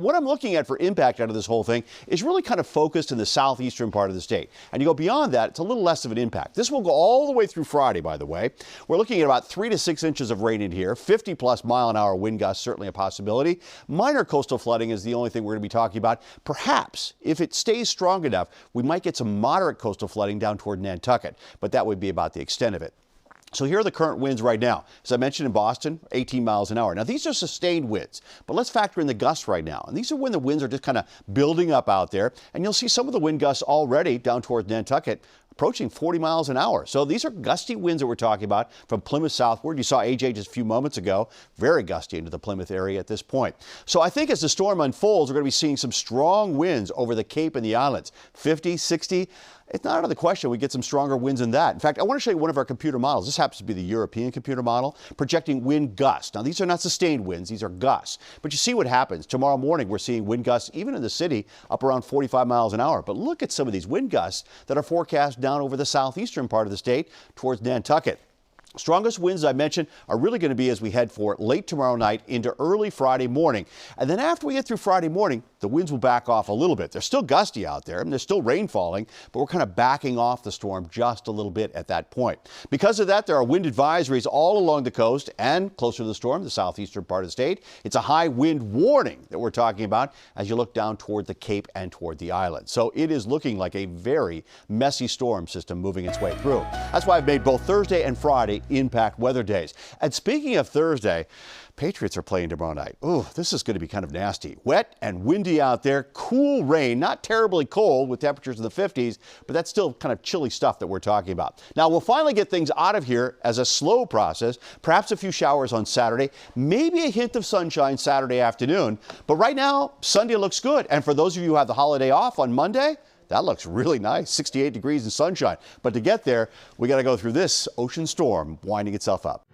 what I'm looking at for impact out of this whole thing is really kind of focused in the southeastern part of the state. And you go beyond that, it's a little less of an impact. This will go all the way through Friday, by the way. We're looking at about 3 to 6 inches of rain in here. 50-plus mile-an-hour wind gusts, certainly a possibility. Minor coastal flooding is the only thing we're going to be talking about. Perhaps, if it stays strong enough, we might get some moderate coastal flooding down toward Nantucket, but that would be about the extent of it. So here are the current winds right now. As I mentioned in Boston, 18 miles an hour. Now, these are sustained winds, but let's factor in the gusts right now. And these are when the winds are just kind of building up out there. And you'll see some of the wind gusts already down towards Nantucket approaching 40 miles an hour. So these are gusty winds that we're talking about from Plymouth southward. You saw AJ just a few moments ago, very gusty into the Plymouth area at this point. So I think as the storm unfolds, we're going to be seeing some strong winds over the Cape and the islands, 50, 60. It's not out of the question we get some stronger winds than that. In fact, I want to show you one of our computer models. This happens to be the European computer model, projecting wind gusts. Now, these are not sustained winds. These are gusts. But you see what happens. Tomorrow morning, we're seeing wind gusts, even in the city, up around 45 miles an hour. But look at some of these wind gusts that are forecast down over the southeastern part of the state towards Nantucket. Strongest winds, I mentioned, are really going to be as we head for late tomorrow night into early Friday morning. And then after we get through Friday morning, the winds will back off a little bit. They're still gusty out there, and there's still rain falling, but we're kind of backing off the storm just a little bit at that point. Because of that, there are wind advisories all along the coast and closer to the storm, the southeastern part of the state. It's a high wind warning that we're talking about as you look down toward the Cape and toward the island. So it is looking like a very messy storm system moving its way through. That's why I've made both Thursday and Friday impact weather days. And speaking of Thursday, Patriots are playing tomorrow night. Ooh, this is going to be kind of nasty. Wet and windy out there, cool rain, not terribly cold with temperatures in the 50s, but that's still kind of chilly stuff that we're talking about. Now, we'll finally get things out of here as a slow process, perhaps a few showers on Saturday, maybe a hint of sunshine Saturday afternoon. But right now, Sunday looks good. And for those of you who have the holiday off on Monday, that looks really nice, 68 degrees and sunshine. But to get there, we got to go through this ocean storm winding itself up.